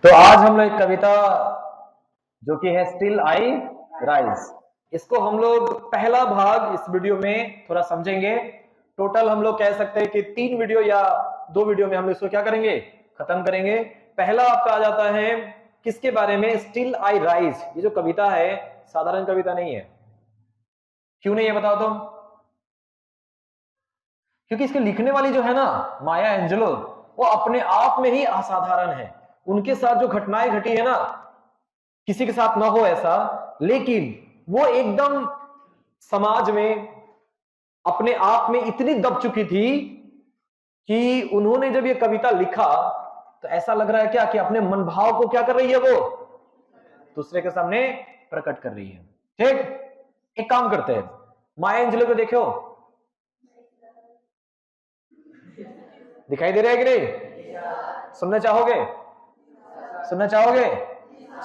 तो आज हम लोग एक कविता जो कि है स्टिल आई राइज, इसको हम लोग पहला भाग इस वीडियो में थोड़ा समझेंगे। टोटल हम लोग कह सकते हैं कि 3 वीडियो या 2 वीडियो में हम इसको क्या करेंगे, खत्म करेंगे। पहला आपका आ जाता है किसके बारे में, स्टिल आई राइज। ये जो कविता है साधारण कविता नहीं है। क्यों नहीं है बताओ तुम? क्योंकि इसके लिखने वाली जो है ना माया एंजेलो, वो अपने आप में ही असाधारण है। उनके साथ जो घटनाएं घटी है ना, किसी के साथ ना हो ऐसा, लेकिन वो एकदम समाज में अपने आप में इतनी दब चुकी थी कि उन्होंने जब ये कविता लिखा तो ऐसा लग रहा है क्या कि अपने मन भाव को क्या कर रही है, वो दूसरे के सामने प्रकट कर रही है। ठीक, एक काम करते हैं, माया एंजेलो को देखो, दिखाई दे रहा है कि नहीं? सुनना चाहोगे? सुनना चाहोगे?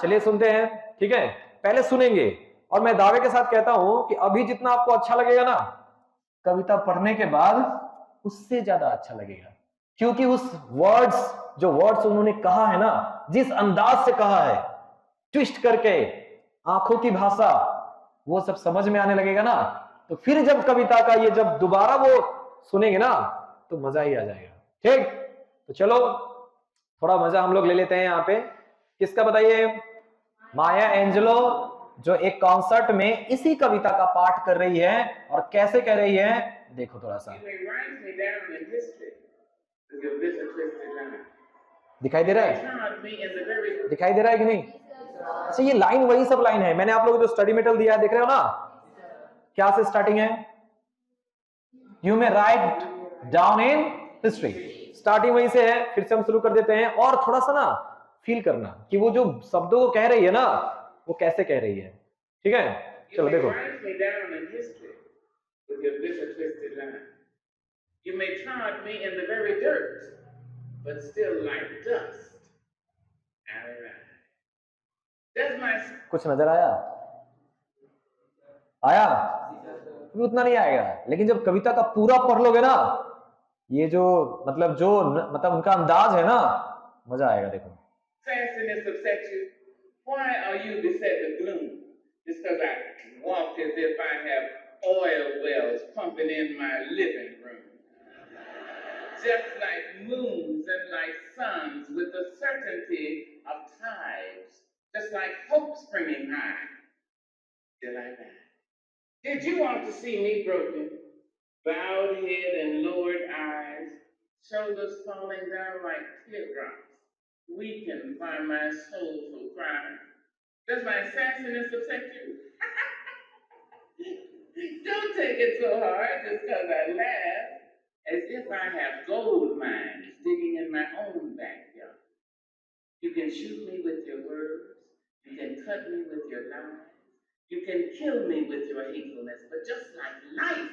चलिए सुनते हैं। ठीक है, पहले सुनेंगे और मैं दावे के साथ कहता हूं कि अभी जितना आपको अच्छा लगेगा ना, कविता पढ़ने के बाद उससे ज्यादा अच्छा लगेगा। क्योंकि उस जो वर्ड्स उन्होंने कहा है ना, जिस अंदाज से कहा है, ट्विस्ट करके, आंखों की भाषा, वो सब समझ में आने लगेगा ना, तो फिर जब कविता का ये जब दोबारा वो सुनेंगे ना तो मजा ही आ जाएगा। ठीक, तो चलो थोड़ा मजा हम लोग ले लेते हैं यहाँ पे। किसका बताइए? माया एंजेलो, जो एक कॉन्सर्ट में इसी कविता का पाठ कर रही है। और कैसे कह रही है देखो थोड़ा सा, दिखाई दे रहा है? दिखाई दे रहा है कि नहीं? अच्छा, ये लाइन वही सब लाइन है, मैंने आप लोगों को जो स्टडी मटेरियल दिया है देख रहे हो ना, क्या से स्टार्टिंग है? You may write down in history, starting वहीं से है। फिर से हम शुरू कर देते हैं और थोड़ा सा ना फील करना कि वो जो शब्दों को कह रही है ना, वो कैसे कह रही है। ठीक है, चलो देखो। You may trod me in the very dirt, but still like dust. कुछ नजर आया? आया? भी उतना नहीं आएगा, लेकिन जब कविता का पूरा पढ़ लोगे ना, ये जो मतलब उनका अंदाज है ना, मजा आएगा। देखो, Sassiness upset you? Why are you beset with gloom? Just because I walk as if I have oil wells pumping in my living room. Just like moons and like suns with the certainty of tides. Just like hope springing high. Till I die. Did you want to see me broken? Bowed head and lowered eyes, shoulders falling down like teardrops, weakened by my soulful cry. Does my sassiness upset you? Don't take it so hard just because I laugh, as if I have gold mines digging in my own backyard. You can shoot me with your words, you can cut me with your lies, you can kill me with your hatefulness, but just like life,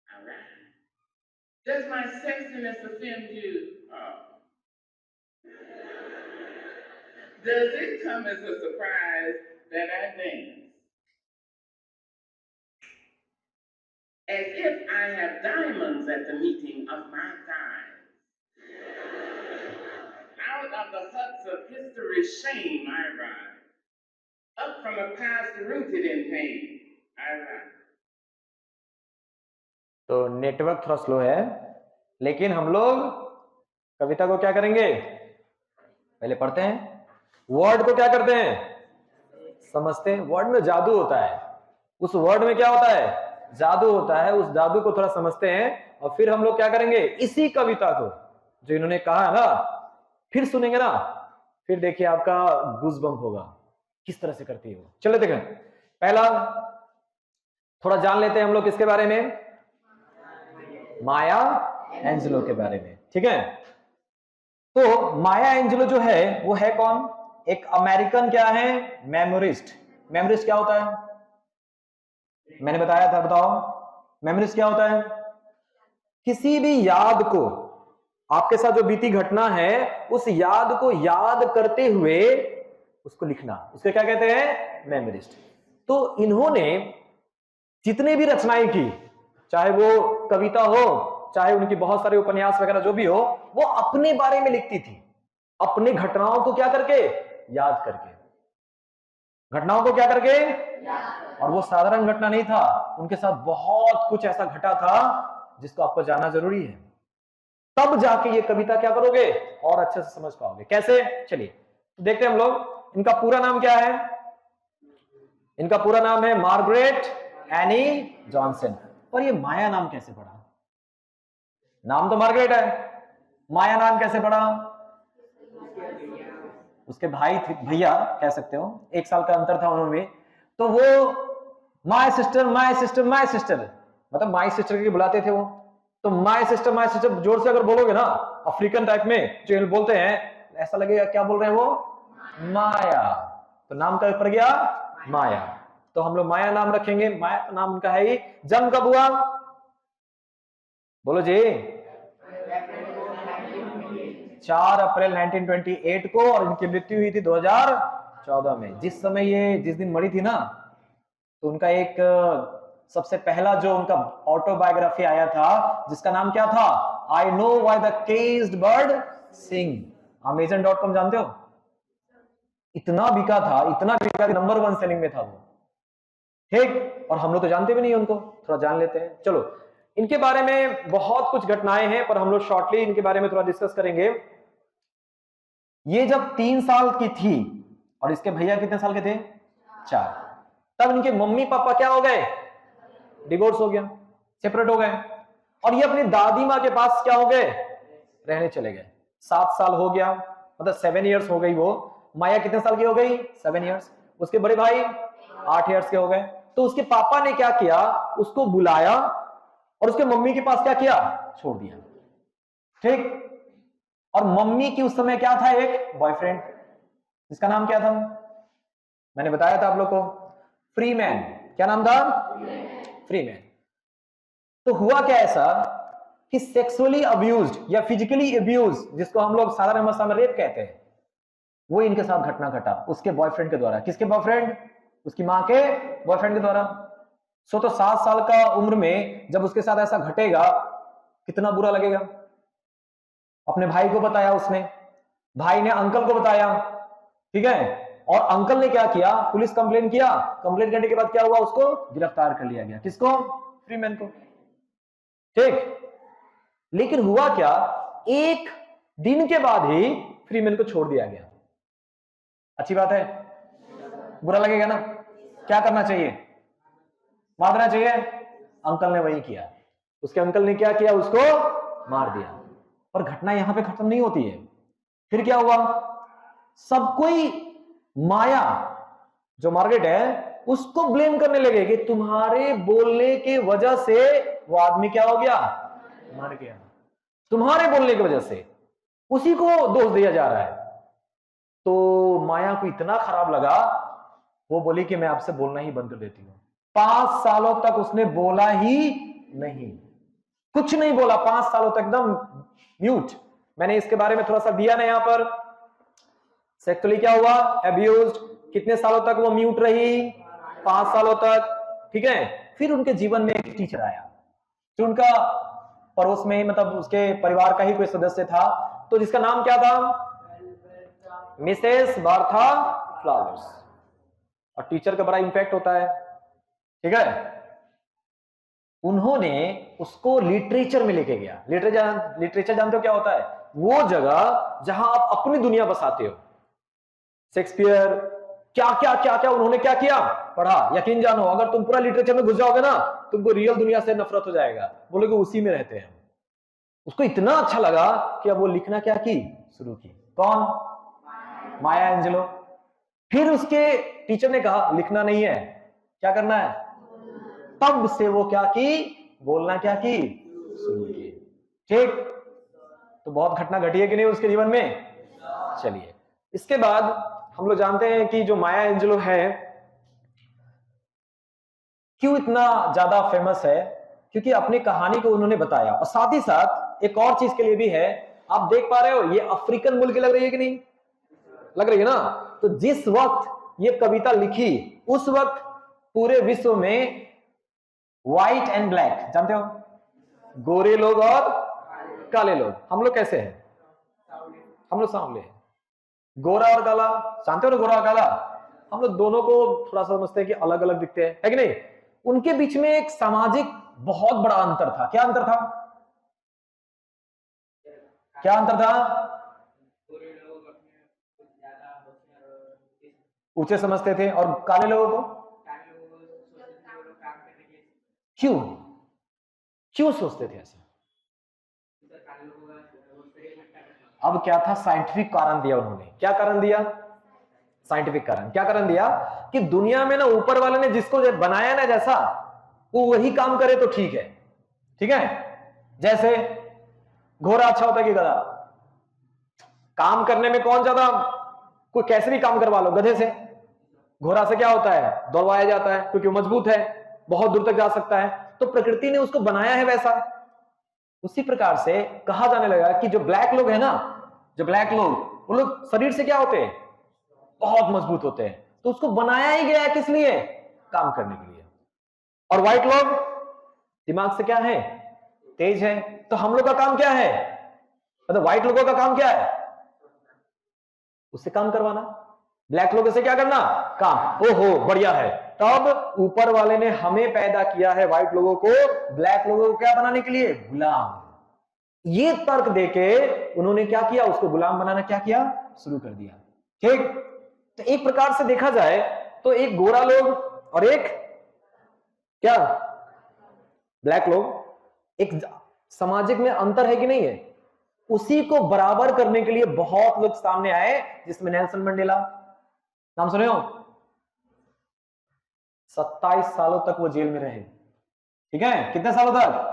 all right. Does my sexiness offend you? Oh. Does it come as a surprise that I dance? As if I have diamonds at the meeting of my thighs. Out of the huts of history's shame I rise. Up from a past rooted in pain I rise. तो network थोड़ा slow है, लेकिन हम लोग कविता को क्या करेंगे, पहले पढ़ते हैं, वर्ड को क्या करते हैं, समझते हैं। वर्ड में जादू होता है, उस वर्ड में क्या होता है, जादू होता है। उस जादू को थोड़ा समझते हैं और फिर हम लोग क्या करेंगे, इसी कविता को जो इन्होंने कहा है ना, फिर सुनेंगे ना, फिर देखिए आपका गूज़बम्प होगा किस तरह से करती है वो। चलो देखें, पहला थोड़ा जान लेते हैं हम लोग किसके बारे में, माया एंजेलो के बारे में। ठीक है, तो माया एंजेलो जो है वो है कौन, एक अमेरिकन क्या है, मेमोरिस्ट। मेमोरिस्ट क्या होता है, मैंने बताया था, बताओ मेमोरिस्ट क्या होता है? किसी भी याद को, आपके साथ जो बीती घटना है, उस याद को याद करते हुए उसको लिखना, उसके क्या कहते हैं, मेमोरिस्ट। तो इन्होंने जितने भी रचनाएं की, चाहे वो कविता हो, चाहे उनकी बहुत सारे उपन्यास वगैरह जो भी हो, वो अपने बारे में लिखती थी। अपने घटनाओं को क्या करके, याद करके, घटनाओं को क्या करके, और वो साधारण घटना नहीं था, उनके साथ बहुत कुछ ऐसा घटा था जिसको आपको जानना जरूरी है, तब जाके ये कविता क्या करोगे, और अच्छे से समझ पाओगे। कैसे, चलिए देखते हैं हम लोग। इनका पूरा नाम क्या है? इनका पूरा नाम है मार्गरेट एनी जॉनसन। पर ये माया नाम कैसे पड़ा? नाम तो मार्गरेट है, माया नाम कैसे पड़ा? उसके भाई थे, भैया कह सकते हो, 1 साल का अंतर था उनमें, तो वो my sister my sister my sister, मतलब माय सिस्टर की बुलाते थे वो। तो माय सिस्टर जोर से अगर बोलोगे ना, अफ्रीकन टाइप में जो बोलते हैं, ऐसा लगेगा क्या बोल रहे हैं वो, माया। तो नाम का पड़ गया माया, तो हम लोग माया नाम रखेंगे। माया नाम उनका है ही। जन्म कब हुआ, बोलो जी? 4 अप्रैल 1928 को, और इनकी मृत्यु हुई थी 2014 में। जिस समय ये जिस दिन मरी थी ना, तो उनका एक सबसे पहला जो उनका ऑटोबायोग्राफी आया था, जिसका नाम क्या था, I know why the caged bird sing. Amazon.com जानते हो? इतना बिका था, इतना बिका, नंबर 1 सेलिंग में था वो, ठीक। और हम लोग तो जानते भी नहीं उनको, थोड़ा जान लेते हैं। चलो, इनके बारे में बहुत कुछ घटनाएं हैं, पर हम लोग शॉर्टली इनके बारे में थोड़ा डिस्कस करेंगे। ये जब 3 साल की थी, और इसके भैया कितने साल के थे, 4, तब इनके मम्मी पापा क्या हो गए, डिवोर्स हो गया, सेपरेट हो गए, और ये अपनी दादी माँ के पास क्या हो गए, रहने चले गए। 7 साल हो गया, मतलब 7 इयर्स हो गई वो। माया कितने साल की हो गई, 7 इयर्स। उसके बड़े भाई 8 इयर्स के हो गए। तो उसके पापा ने क्या किया, उसको बुलाया और उसके मम्मी के पास क्या किया, छोड़ दिया, ठीक। और मम्मी की उस समय क्या था, एक बॉयफ्रेंड, जिसका नाम क्या था, मैंने बताया था आप लोग को, फ्रीमैन। क्या नाम था, फ्रीमैन। तो हुआ क्या ऐसा कि सेक्सुअली अब्यूज्ड या फिजिकली अब्यूज, जिसको हम लोग साधारण भाषा में रेप कहते हैं, वो इनके साथ घटना घटा उसके बॉयफ्रेंड के द्वारा। किसके बॉयफ्रेंड, उसकी मां के बॉयफ्रेंड के द्वारा। सो तो 7 साल का उम्र में जब उसके साथ ऐसा घटेगा, कितना बुरा लगेगा। अपने भाई को बताया उसने, भाई ने अंकल को बताया, ठीक है। और अंकल ने क्या किया, पुलिस कंप्लेन किया। कंप्लेन करने के बाद क्या हुआ, उसको गिरफ्तार कर लिया गया। किसको, फ्रीमैन को, ठीक। लेकिन हुआ क्या, 1 दिन के बाद ही फ्रीमैन को छोड़ दिया गया। अच्छी बात है, बुरा लगेगा ना। क्या करना चाहिए, मारना चाहिए। अंकल ने वही किया, उसके अंकल ने क्या किया, उसको मार दिया। पर घटना यहां पे खत्म नहीं होती है। फिर क्या हुआ, सब कोई माया जो मार्गरेट है उसको ब्लेम करने लगे कि तुम्हारे बोलने की वजह से वो आदमी क्या हो गया, मर गया। तुम्हारे बोलने की वजह से उसी को दोष दिया जा रहा है। तो माया को इतना खराब लगा, वो बोली कि मैं आपसे बोलना ही बंद कर देती हूं। 5 सालों तक उसने बोला ही नहीं, कुछ नहीं बोला 5 सालों तक, एकदम म्यूट। मैंने इसके बारे में थोड़ा सा दिया ना यहाँ पर। सेक्सुअली क्या हुआ, अब्यूज्ड। कितने सालों तक वो म्यूट रही, 5 सालों तक, ठीक है। फिर उनके जीवन में एक टीचर आया, जो उनका पड़ोस में, मतलब उसके परिवार का ही कोई सदस्य था, तो जिसका नाम क्या था, मिसेस बार्था फ्लावर्स। और टीचर का बड़ा इंपैक्ट होता है, ठीक है। उन्होंने उसको लिटरेचर में लेके गया। लिटरेचर जानते हो क्या होता है, वो जगह जहां आप अपनी दुनिया बसाते हो। शेक्सपियर, क्या क्या क्या क्या उन्होंने क्या किया, पढ़ा। यकीन जानो, अगर तुम पूरा लिटरेचर में घुस जाओगे ना, तुमको रियल दुनिया से नफरत हो जाएगा, बोलोगे उसी में रहते हैं। उसको इतना अच्छा लगा कि अब वो लिखना क्या की, शुरू की। कौन, माया एंजेलो। फिर उसके टीचर ने कहा लिखना नहीं है, क्या करना है। तब से वो क्या की, बोलना क्या की, शुरू की, ठीक। तो बहुत घटना घटी है कि नहीं उसके जीवन में। चलिए, इसके बाद हम लोग जानते हैं कि जो माया एंजेलो है, क्यों इतना ज्यादा फेमस है, क्योंकि अपनी कहानी को उन्होंने बताया। और साथ ही साथ एक और चीज के लिए भी है, आप देख पा रहे हो ये अफ्रीकन मुल्क की लग रही है कि नहीं, लग रही है ना। तो जिस वक्त ये कविता लिखी, उस वक्त पूरे विश्व में व्हाइट एंड ब्लैक, जानते हो, गोरे लोग और काले लोग। हम लोग कैसे हैं, हम लोग सांवले हैं, गोरा और काला जानते हो ना, गोरा और काला हम लोग दोनों को थोड़ा सा समझते हैं कि अलग अलग दिखते हैं, है कि नहीं? उनके बीच में एक सामाजिक बहुत बड़ा अंतर था। क्या अंतर था? क्या अंतर था? ऊंचे समझते थे और काले लोगों को क्यों क्यों सोचते थे ऐसे? अब क्या था? साइंटिफिक कारण दिया उन्होंने। क्या कारण दिया? साइंटिफिक कारण। क्या कारण दिया? कि दुनिया में ना ऊपर वाले ने जिसको बनाया ना जैसा, वो वही काम करे तो ठीक है। ठीक है? जैसे घोड़ा अच्छा होता है कि गधा? काम करने में कौन ज्यादा, कोई कैसे भी काम करवा लो गधे से। घोड़ा से क्या होता है? दौड़वाया जाता है क्योंकि वो मजबूत है, बहुत दूर तक जा सकता है, तो प्रकृति ने उसको बनाया है वैसा। उसी प्रकार से कहा जाने लगा कि जो ब्लैक लोग है ना, जो ब्लैक लोग, वो लोग शरीर से क्या होते हैं? बहुत मजबूत होते हैं। तो उसको बनाया ही गया है किस लिए? काम करने के लिए। और व्हाइट लोग दिमाग से क्या है? तेज है। तो हम लोग का काम क्या है? मतलब व्हाइट लोगों का काम क्या है? उससे काम करवाना। ब्लैक लोगों से क्या करना? काम। ओहो बढ़िया है। तब ऊपर वाले ने हमें पैदा किया है व्हाइट लोगों को, ब्लैक लोगों को क्या बनाने के लिए? गुलाम। ये तर्क देके उन्होंने क्या किया? उसको गुलाम बनाना क्या किया? शुरू कर दिया। ठीक? तो एक प्रकार से देखा जाए तो एक गोरा लोग और एक क्या? ब्लैक लोग, एक सामाजिक में अंतर है कि नहीं है? उसी को बराबर करने के लिए बहुत लोग सामने आए, जिसमें नेल्सन मंडेला, नाम सुने हो? 27 सालों तक वो जेल में रहे। ठीक है? कितने सालों तक?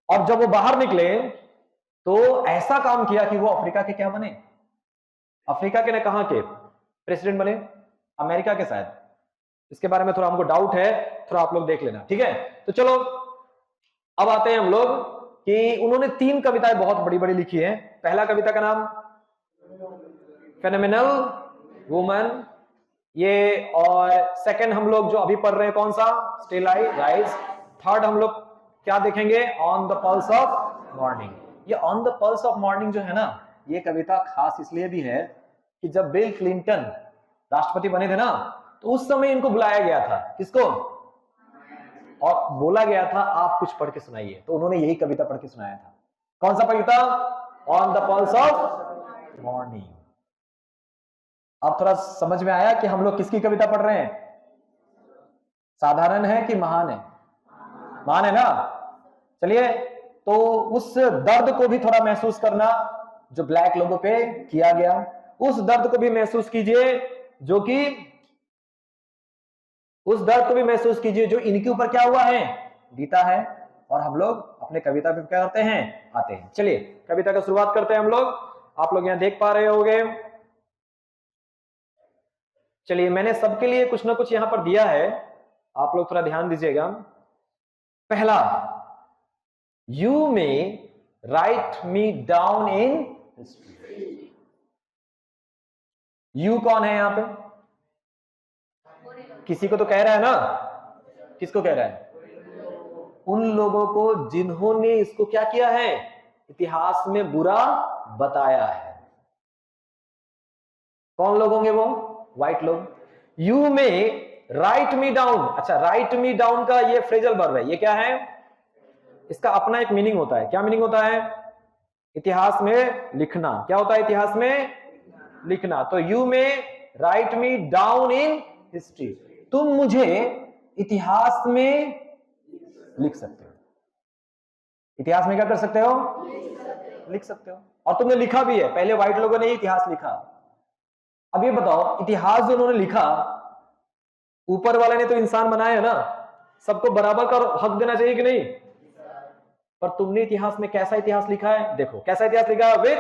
और जब वो बाहर निकले तो ऐसा काम किया कि वो अफ्रीका के क्या बने? अफ्रीका के ने कहां के प्रेसिडेंट बने? अमेरिका के शायद। इसके बारे में थोड़ा हमको डाउट है, थोड़ा आप लोग देख लेना। ठीक है? तो चलो अब आते हैं हम लोग कि उन्होंने 3 कविताएं बहुत बड़ी बड़ी लिखी हैं। पहला कविता का नाम फेनोमेनल वुमन, ये, और सेकंड हम लोग जो अभी पढ़ रहे हैं कौन सा? Still I rise. थर्ड हम लोग क्या देखेंगे? On the pulse of morning. ये on the pulse of morning जो है ना, ये कविता खास इसलिए भी है कि जब बिल क्लिंटन राष्ट्रपति बने थे ना, तो उस समय इनको बुलाया गया था। किसको? और बोला गया था आप कुछ पढ़ के सुनाइए, तो उन्होंने यही कविता पढ़ के सुनाया था। कौन सा कविता? On the pulse of morning. अब थोड़ा समझ में आया कि हम लोग किसकी कविता पढ़ रहे हैं? साधारण है कि महान है? महान है ना? चलिए, तो उस दर्द को भी थोड़ा महसूस करना जो ब्लैक लोगों पे किया गया, उस दर्द को भी महसूस कीजिए जो कि उस दर्द को भी महसूस कीजिए जो इनके ऊपर क्या हुआ है? बीता है। और हम लोग अपने कविता पे क्या करते हैं? आते हैं। चलिए कविता का शुरुआत करते हैं हम लोग। आप लोग यहां देख पा रहे होंगे। चलिए, मैंने सबके लिए कुछ ना कुछ यहां पर दिया है, आप लोग थोड़ा ध्यान दीजिएगा। पहला, you may right me down in history. You कौन है यहां पे? किसी को तो कह रहा है ना? किसको कह रहा है? उन लोगों को जिन्होंने इसको क्या किया है? इतिहास में बुरा बताया है। कौन लोग होंगे वो? व्हाइट लोग। यू में राइट मी डाउन। अच्छा, राइट मी डाउन का ये फ्रेजल वर्ब है। ये क्या है? इसका अपना एक मीनिंग होता है। क्या मीनिंग होता है? इतिहास में लिखना। क्या होता है इतिहास में? लिखना। तो यू में right me down in history. तुम मुझे इतिहास में लिख सकते हो। इतिहास में क्या कर सकते हो? लिख सकते हो। और तुमने लिखा भी है। पहले व्हाइट लोगों ने इतिहास लिखा। अब ये बताओ, इतिहास जो उन्होंने लिखा, ऊपर वाले ने तो इंसान बनाया ना, सबको बराबर का हक देना चाहिए कि नहीं? पर तुमने इतिहास में कैसा इतिहास लिखा है? देखो कैसा इतिहास लिखा है। विथ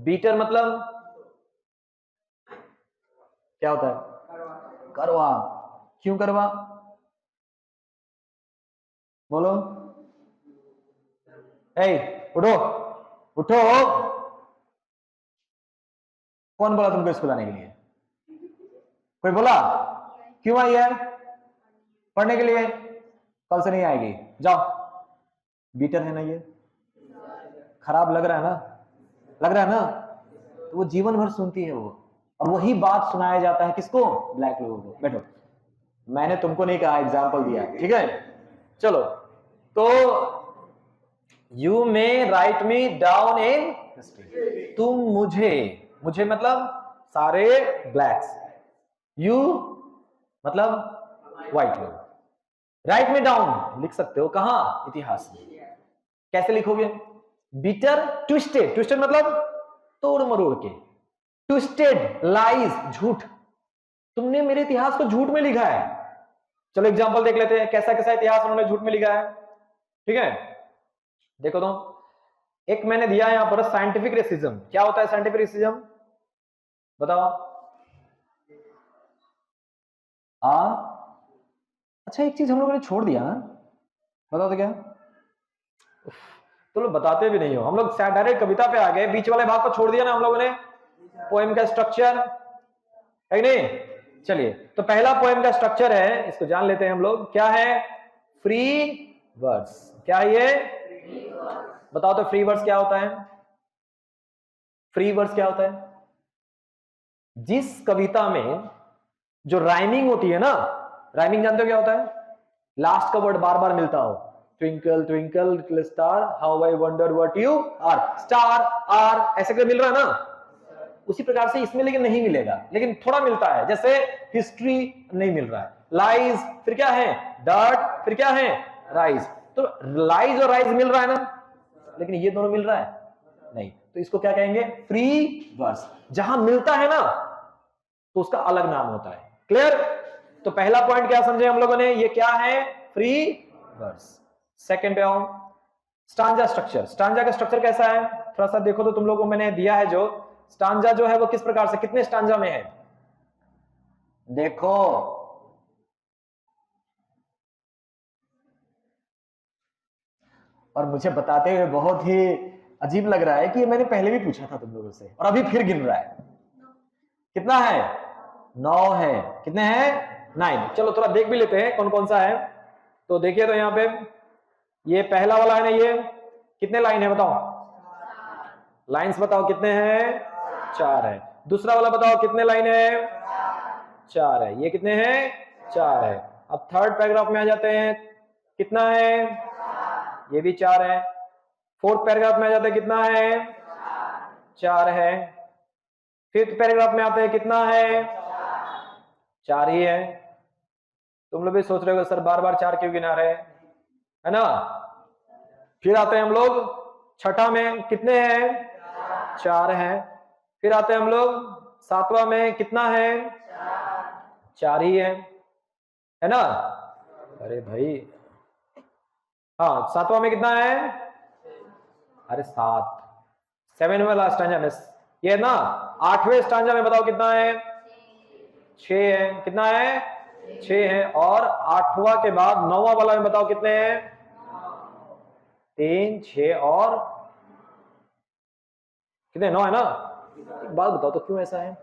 बीटर मतलब क्या होता है? करवा। क्यों करवा? बोलो। ए, उठो उठो। कौन बोला तुमको स्कूल आने के लिए? कोई बोला? क्यों आई है? पढ़ने के लिए। कल से नहीं आएगी, जाओ। बीटर है ना ये? खराब लग रहा है ना? लग रहा है ना? तो वो जीवन भर सुनती है वो, और वही बात सुनाया जाता है किसको? ब्लैक लोगों को। बैठो, मैंने तुमको नहीं कहा, एग्जाम्पल दिया, ठीक है? चलो, तो you may right me down in history. तुम मुझे मतलब सारे ब्लैक्स, यू मतलब व्हाइट लोग, राइट मी डाउन लिख सकते हो कहां? इतिहास में। कैसे लिखोगे? बिटर ट्विस्टेड, ट्विस्टेड मतलब तोड़ मरोड़ के, ट्विस्टेड लाइज, झूठ, तुमने मेरे इतिहास को झूठ में लिखा है। चलो एग्जांपल देख लेते हैं, कैसा कैसा इतिहास उन्होंने झूठ में लिखा है, ठीक है? देखो तो, एक मैंने दिया यहां पर साइंटिफिक रेसिज्म। क्या होता है साइंटिफिक रेसिज्म? बताओ। अच्छा, एक चीज हम लोगों ने छोड़ दिया ना, बताओ तो क्या? तो लोग बताते भी नहीं हो, हम लोग डायरेक्ट कविता पे आ गए, बीच वाले भाग को छोड़ दिया ना हम लोगों ने, पोएम का स्ट्रक्चर है नहीं? चलिए, तो पहला पोएम का स्ट्रक्चर है, इसको जान लेते हैं हम लोग, क्या है? Free verse. क्या है ये? बताओ तो फ्री वर्स क्या होता है? फ्री वर्स क्या होता है? जिस कविता में जो राइमिंग होती है ना, राइमिंग जानते हो क्या होता है? लास्ट का वर्ड बार बार मिलता हो, twinkle twinkle little star how I wonder what you are, star are ऐसे करके मिल रहा है ना, उसी प्रकार से इसमें लेकिन नहीं मिलेगा, लेकिन थोड़ा मिलता है, जैसे हिस्ट्री नहीं मिल रहा है, लाइज फिर क्या है? डर्ट फिर क्या है? राइज। तो लाइज और राइज मिल रहा है ना, लेकिन ये दोनों मिल रहा है नहीं, तो इसको क्या कहेंगे? Free verse. जहां मिलता है ना तो उसका अलग नाम होता है। क्लियर? तो पहला पॉइंट क्या समझे हम लोगों ने? ये क्या है? Free verse. सेकंड पे आओ, स्टांजा स्ट्रक्चर। स्टांजा का स्ट्रक्चर कैसा है? थोड़ा सा देखो तो, तुम लोगों को मैंने दिया है जो स्टांजा जो है वो किस प्रकार से, कितने स्टांजा में है? देखो, और मुझे बताते हुए बहुत ही अजीब लग रहा है कि ये मैंने पहले भी पूछा था तुम लोगों से, और अभी फिर गिन रहा है। कितना है? 9 है। कितने हैं? 9। चलो थोड़ा देख भी लेते हैं कौन कौन सा है। तो देखिए, तो यहाँ पे ये पहला वाला है ना, ये कितने लाइन है बताओ? लाइंस बताओ कितने हैं? 4 है। दूसरा वाला बताओ कितने लाइन है? 4 है। ये कितने हैं? 4 है। अब थर्ड पैराग्राफ में आ जाते हैं, कितना है? ये भी 4 है। फोर्थ पैराग्राफ में आ जाते हैं, कितना है? 4 है। फिफ्थ पैराग्राफ में आते हैं, कितना है? 4 ही है। तुम लोग भी सोच रहे हो सर बार बार 4 क्यों गिना रहे हैं, है ना? फिर आते हैं हम लोग छठा में, कितने हैं? 4 है। फिर आते हैं हम लोग सातवां में, कितना है? 4 ही है ना? अरे भाई, हाँ, सातवां में कितना है? अरे 7। 7 वाला स्टांजा में ये है ना। 8वें स्टांजा में बताओ कितना है? 6 है। कितना है? 6 है। और 8वां के बाद 9वां वाला में बताओ कितने हैं? 3, 6 और कितने? 9 है ना? एक बात बताओ तो, क्यों ऐसा है?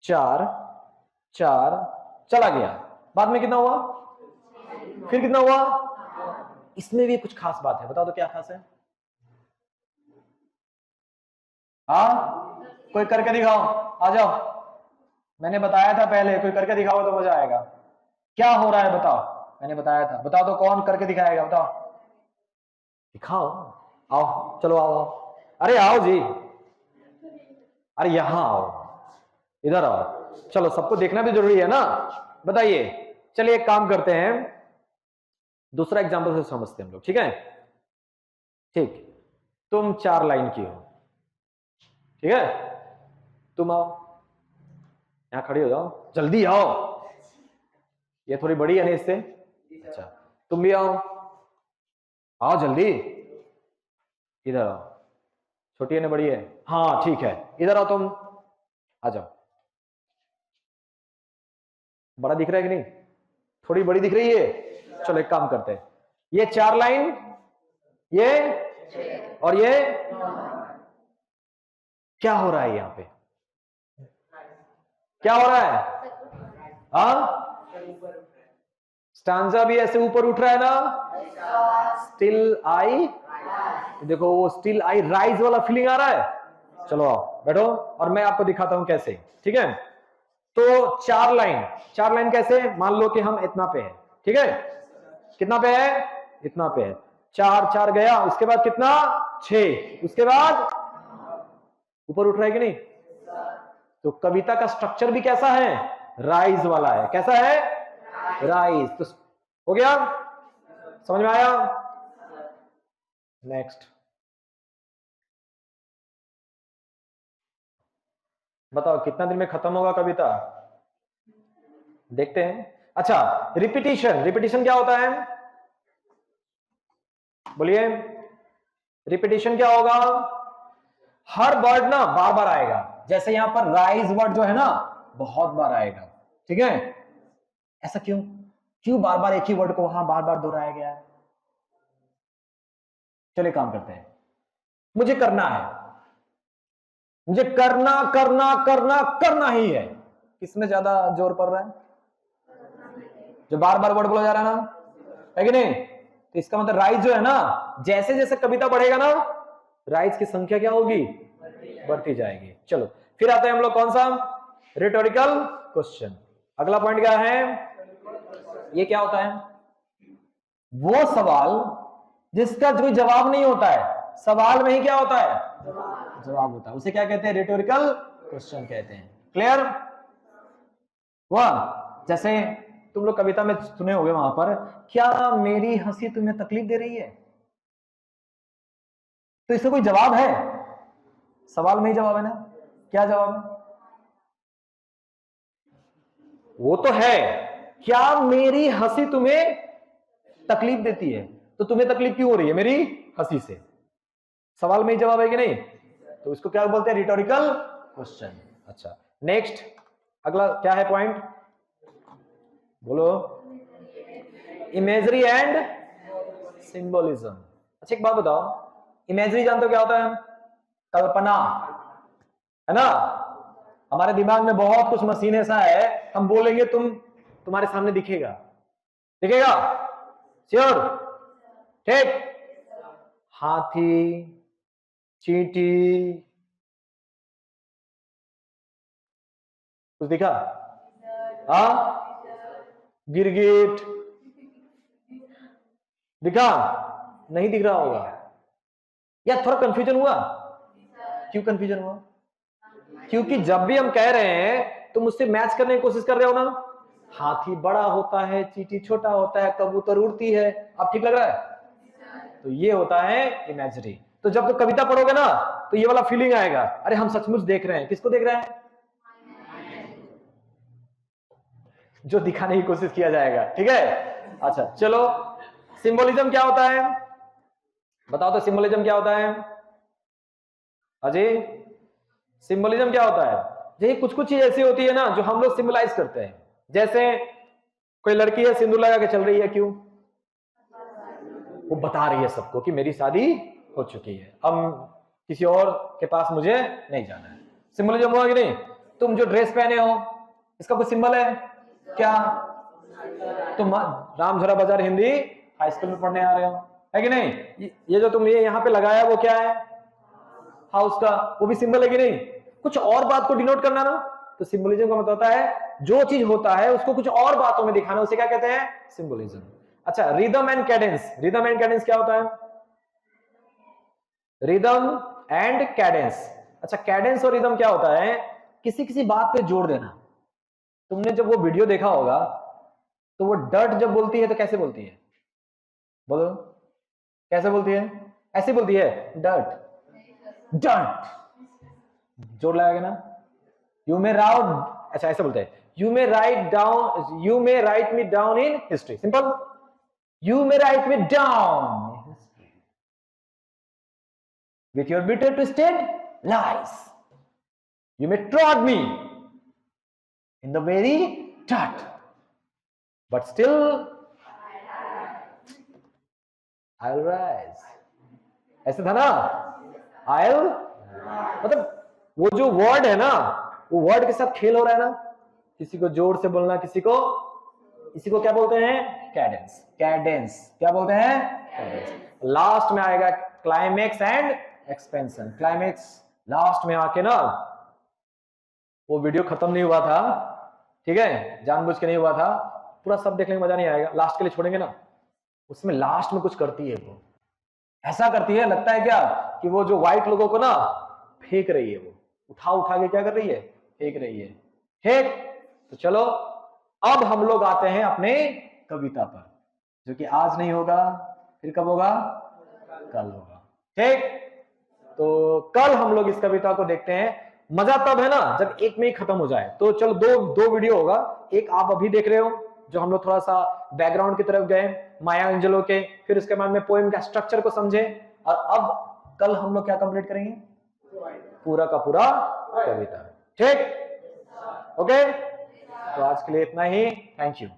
4 4 चला गया, बाद में कितना हुआ? फिर कितना हुआ? इसमें भी कुछ खास बात है, बताओ तो क्या खास है? हाँ, कोई करके दिखाओ, आ जाओ। मैंने बताया था पहले, कोई करके दिखाओ तो मजा आएगा। क्या हो रहा है बताओ? मैंने बताया था, बताओ तो कौन करके दिखाएगा? बताओ, दिखाओ। आओ, चलो आओ आओ। अरे आओ जी, अरे यहां आओ, इधर आओ। चलो, सबको देखना भी जरूरी है ना, बताइए। चलिए एक काम करते हैं, दूसरा एग्जाम्पल से समझते हैं हम लोग, ठीक है? ठीक, तुम 4 लाइन की हो, ठीक है? तुम आओ, यहां खड़ी हो जाओ, जल्दी आओ, ये थोड़ी बड़ी है ना इससे। अच्छा, तुम भी आओ, आओ जल्दी, इधर आओ। छोटी है ना बड़ी है? हाँ ठीक है, इधर आओ तुम, आ जाओ। बड़ा दिख रहा है कि नहीं? थोड़ी बड़ी दिख रही है? चलो एक काम करते हैं, ये 4 लाइन, ये और ये, क्या हो रहा है यहाँ पे? क्या हो रहा है? हाँ, स्टांजा भी ऐसे ऊपर उठ रहा है ना, स्टिल आई देखो वो स्टिल आई राइज वाला फीलिंग आ रहा है। चलो आओ बैठो और मैं आपको दिखाता हूं कैसे। ठीक है, तो चार लाइन कैसे, मान लो कि हम इतना पे है। ठीक है, कितना पे है, इतना पे है, 4 4 गया, उसके बाद कितना 6, उसके बाद ऊपर उठ रहा है कि नहीं। तो कविता का स्ट्रक्चर भी कैसा है, राइज वाला है। कैसा है, राइज। तो हो गया, समझ में आया। नेक्स्ट बताओ कितना दिन में खत्म होगा कविता, देखते हैं। अच्छा, रिपीटिशन क्या होता है, बोलिए। रिपीटिशन क्या होगा, हर वर्ड ना बार बार आएगा। जैसे यहां पर राइज वर्ड जो है ना बहुत बार आएगा। ठीक है, ऐसा क्यों बार बार एक ही वर्ड को वहां बार बार दोहराया गया है। चलिए काम करते हैं, मुझे करना है, मुझे करना करना करना करना ही है। किसमें ज्यादा जोर पड़ रहा है, जो बार बार वर्ड बोला जा रहा है ना, है कि नहीं। तो इसका मतलब राइज जो है ना, जैसे जैसे कविता बढ़ेगा ना राइज की संख्या क्या होगी, बढ़ती जाएगी। चलो फिर आते हैं हम लोग कौन सा, रिटोरिकल क्वेश्चन। अगला पॉइंट क्या है, ये क्या होता है, वो सवाल जिसका कोई जवाब नहीं होता है, सवाल में ही क्या होता है, जवाब होता है, उसे क्या कहते हैं, रिटोरिकल क्वेश्चन कहते हैं। क्लियर हुआ। जैसे तुम लोग कविता में सुने होंगे वहां पर, क्या मेरी हंसी तुम्हें तकलीफ दे रही है, तो इसका कोई जवाब है, सवाल में ही जवाब है ना। क्या जवाब है, वो तो है, क्या मेरी हंसी तुम्हें तकलीफ देती है, तो तुम्हें तकलीफ क्यों हो रही है मेरी हंसी से, सवाल में ही जवाब है कि नहीं। तो इसको क्या बोलते हैं, रिटोरिकल क्वेश्चन। अच्छा नेक्स्ट, अगला क्या है पॉइंट, बोलो। Imagery and symbolism. अच्छा एक बात बताओ, इमेजरी जानते हो क्या होता है, कल्पना, है ना। हमारे दिमाग में बहुत कुछ मशीन ऐसा है, हम बोलेंगे तुम्हारे सामने दिखेगा, श्योर, ठीक। हाथी, चींटी, कुछ दिखा, हाँ, गिरगिट दिखा, नहीं दिख रहा होगा, या थोड़ा कंफ्यूजन हुआ। क्यों कंफ्यूजन हुआ, क्योंकि जब भी हम कह रहे हैं तुम उससे मैच करने की कोशिश कर रहे हो ना, हाथी बड़ा होता है, चींटी छोटा होता है, कबूतर उड़ती है, अब ठीक लग रहा है। तो ये होता है इमेजरी। तो जब तो कविता पढ़ोगे ना तो ये वाला फीलिंग आएगा, अरे हम सचमुच देख रहे हैं। किसको देख रहे हैं, जो दिखाने की कोशिश किया जाएगा। ठीक है, अच्छा चलो, सिंबोलिज्म क्या होता है, बताओ तो सिंबोलिज्म क्या होता है अजय, सिंबोलिज्म क्या होता है। यही कुछ कुछ चीज ऐसी होती है ना जो हम लोग सिंबलाइज करते हैं। जैसे कोई लड़की है सिंदूर लगा के चल रही है, क्यों, वो बता रही है सबको कि मेरी शादी हो चुकी है, अब किसी और के पास मुझे नहीं जाना है। सिंबोलिज्म हुआ कि नहीं। तुम जो ड्रेस पहने हो इसका कोई सिंबल है क्या, तुम रामझोरा बाजार हिंदी हाई स्कूल में पढ़ने आ रहे हो, है कि नहीं। ये जो तुम ये यहाँ पे लगाया वो क्या है, हाउस का, वो भी सिंबल है कि नहीं। कुछ और बात को डिनोट करना ना, तो सिंबलिज्म का मतलब होता है जो चीज होता है उसको कुछ और बातों में दिखाना, उसे क्या कहते हैं, सिंबलिज्म। अच्छा, rhythm and Cadence, rhythm and Cadence क्या होता है, रिदम एंड कैडेंस। अच्छा, कैडेंस और रिदम क्या होता है, किसी किसी बात पे जोड़ देना। तुमने जब वो वीडियो देखा होगा तो वो डट जब बोलती है तो कैसे बोलती है, बोलो कैसे बोलती है, ऐसे बोलती है, डट डट, जोड़ लगाएगा ना। यू मे राउट, अच्छा ऐसा बोलते हैं, you may write down, you may right me down in history, simple, you may right me down with your bitter twisted lies, you may trod me in the very dirt, but still I'll rise. ऐसे था ना, I'll, मतलब वो जो word है ना, वो word के साथ खेल हो रहा है ना, किसी को जोर से बोलना, किसी को क्या बोलते हैं, कैडेंस, कैडेंस क्या बोलते हैं, कैडेंस। लास्ट में आएगा climax and expansion. Climax last में आके ना, वो वीडियो खत्म नहीं हुआ था, ठीक है, जानबूझ के नहीं हुआ था, पूरा सब देखने में मजा नहीं आएगा, लास्ट के लिए छोड़ेंगे ना। उसमें लास्ट में कुछ करती है, वो ऐसा करती है, लगता है क्या कि वो जो व्हाइट लोगों को ना फेंक रही है, वो उठा उठा के क्या कर रही है, फेंक रही है। ठीक, तो चलो अब हम लोग आते हैं अपने कविता पर, जो कि आज नहीं होगा, फिर कब होगा, कल होगा। ठीक, तो कल हम लोग इस कविता को देखते हैं। मजा तब है ना जब एक में ही खत्म हो जाए। तो चलो दो वीडियो होगा, एक आप अभी देख रहे हो जो हम लोग थोड़ा सा बैकग्राउंड की तरफ गए माया एंजेलो के, फिर उसके बाद में पोएम का स्ट्रक्चर को समझे, और अब कल हम लोग क्या कंप्लीट करेंगे, पूरा का पूरा कविता। ठीक, ओके, तो आज के लिए इतना ही, थैंक यू।